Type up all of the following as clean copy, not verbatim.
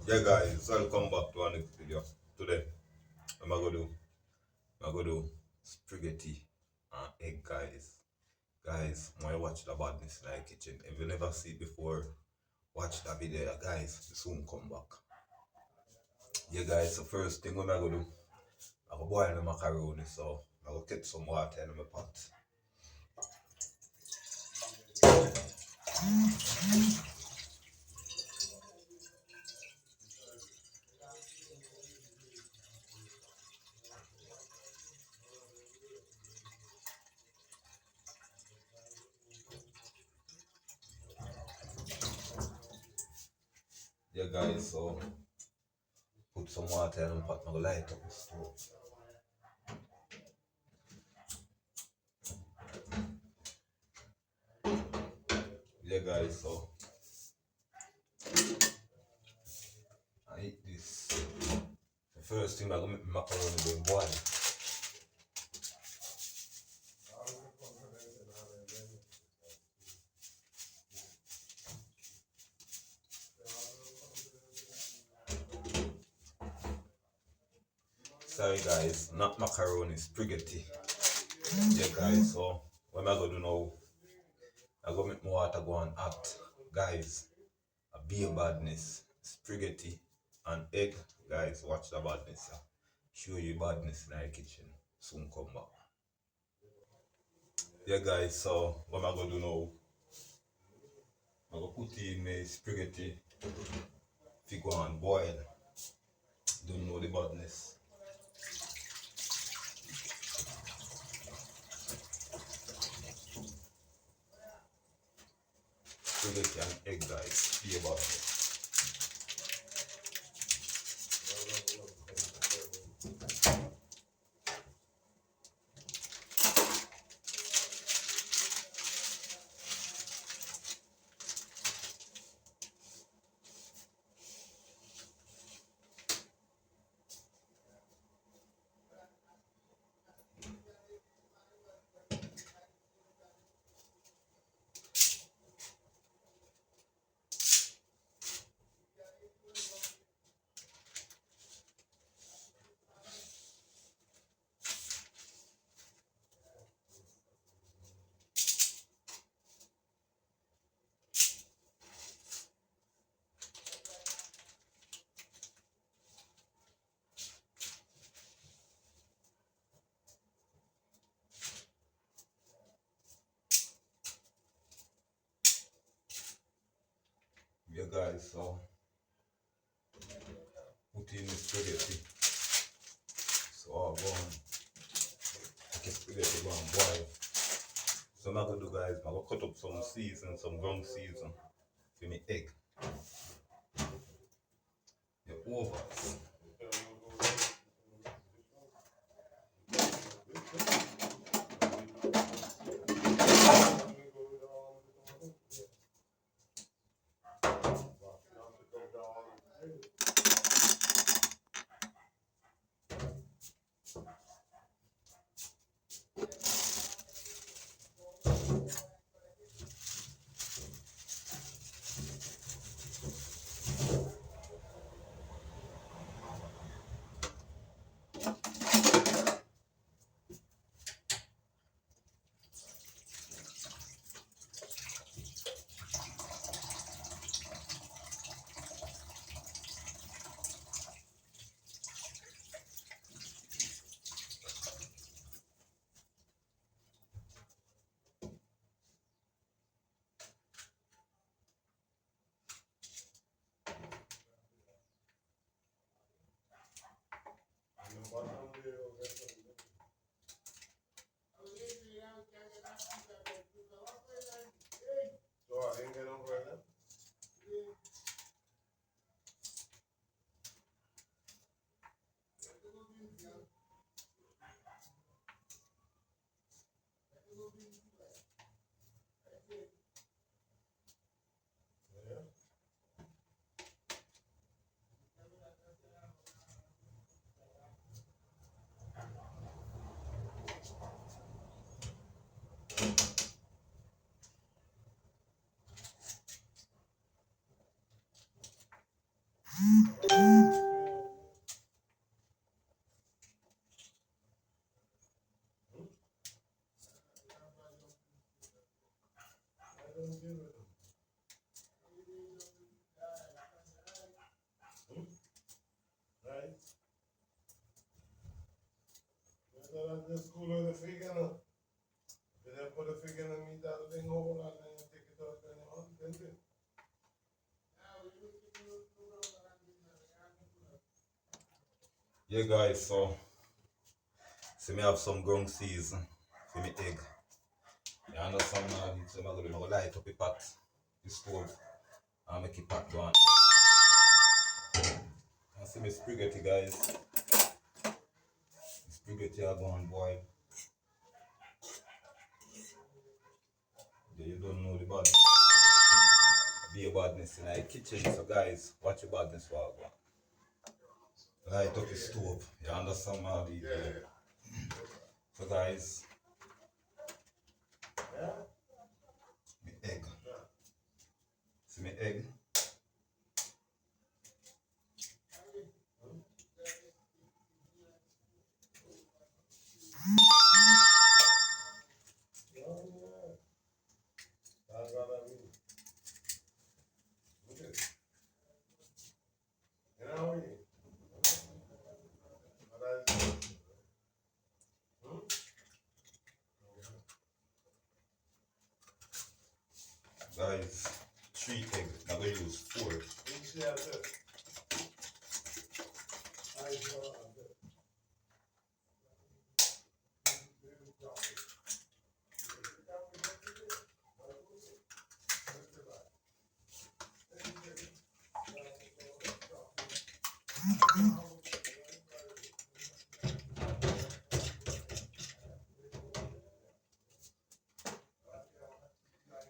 Yeah guys, welcome back to our next video. Today I'm gonna do spaghetti and egg guys. Guys, when you watch the badness in the kitchen, if you never see it before, watch that video guys, soon come back. Yeah guys, the first thing what I'm gonna do, I'm gonna boil the macaroni, so I'm gonna get some water in my pot. Yeah guys, so put some water in my pot, I'm gonna light up the stove. Yeah guys, so I eat this. The first thing I'm gonna make my macaroni being boil. Sorry guys, not macaroni, spaghetti. Yeah guys, so what am I gonna do now? I go make my water go on hot. Guys, a beer badness, spaghetti and egg. Guys, watch the badness. Show you badness in the kitchen. Soon come back. Yeah guys, so what am I gonna do now? I go put in my spaghetti. If you go and boil, don't know the badness. Spaghetti and egg guys, beer badness. Yeah guys, so put in the spaghetti. So I'll go on. Okay, spaghetti go and boil. So I'm gonna do guys, I'm gonna cut up some season, some ground season for me egg. The overs. Yeah guys, so see me have some ground season for me egg. You understand now? So I'm gonna light up the pot, the stove, and make it pot go on. And see me spaghetti guys. The spaghetti are going boil. Yeah, you don't know the bad. Be a badness in the kitchen, so guys, watch your badness for go. Light up the stove. You understand how the So guys, me egg. See me egg. Guys, 3 eggs. I'm gonna use 4.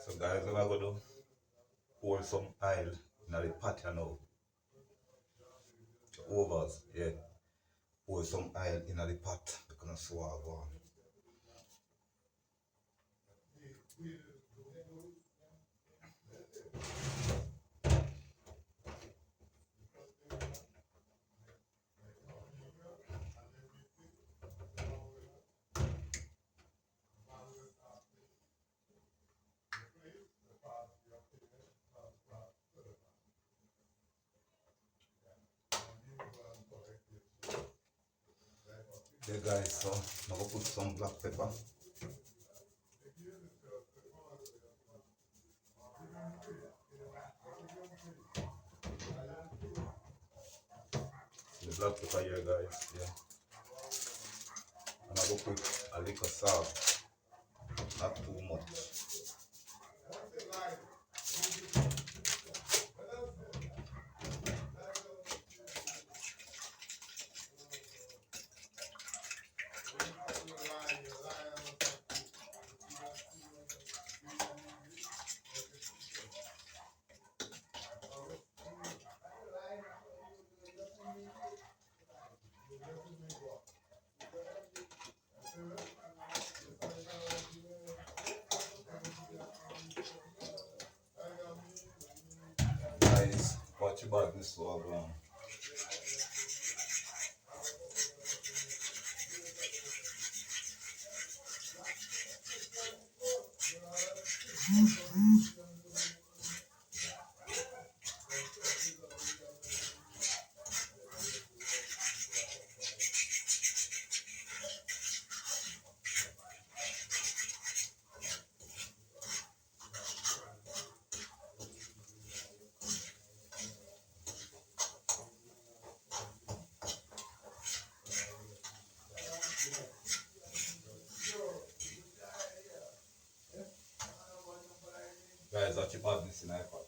So guys, what I'm gonna do, pour some oil in the pot now. The overs, yeah. Pour some oil in the pot because I saw I go on. Yeah guys, so I'm gonna put some black pepper. The black pepper here guys, yeah. And I'm gonna put a little salt, not too much. Guys, watch your badness so I go on. Guys, watch your badness in the pot.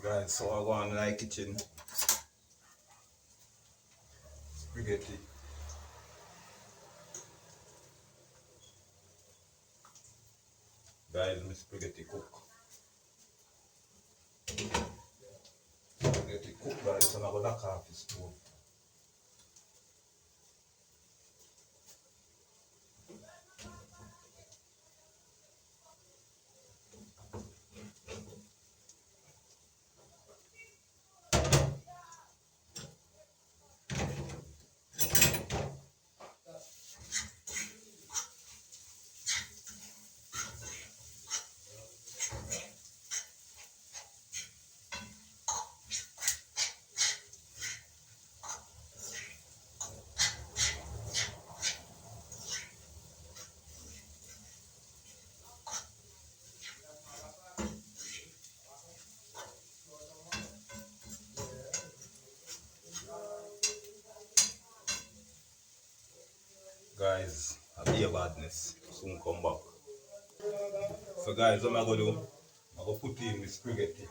Guys, so I go on in the kitchen. Spaghetti. Guys, my spaghetti cook. Spaghetti cook, guys, so I'm going to lock off the stove. Guys, I'll be a badness. Soon come back. So guys, what am I going to do? I'm going to put in the spaghetti.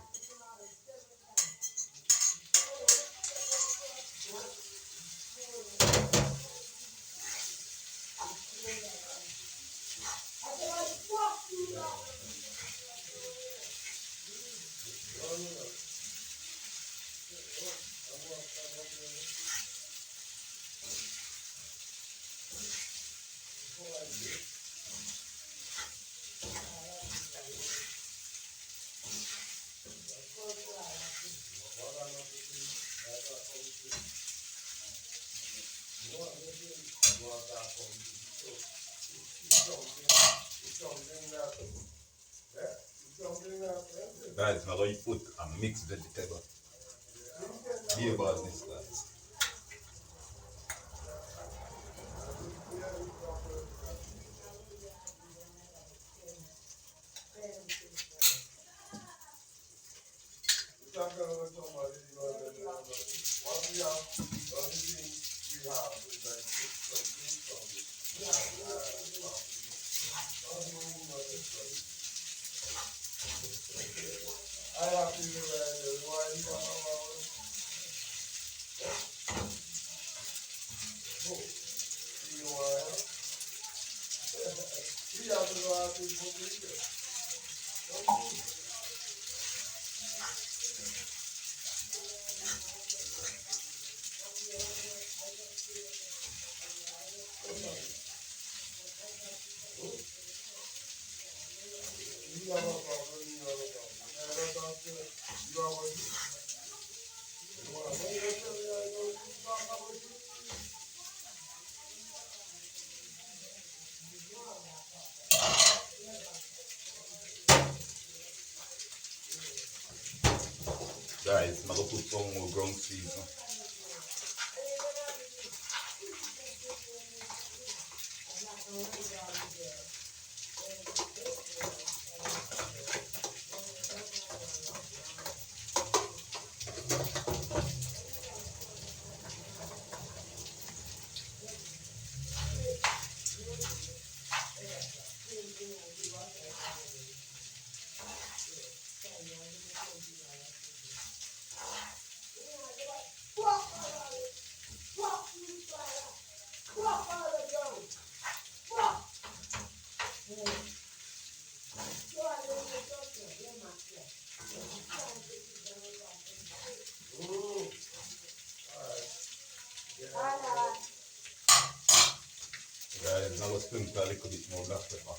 Guys, I'm going to put a mixed vegetable. Be about this, guys. Guys, I'm going to put some more ground season. Guys, I'm going to sprinkle a little bit more black pepper.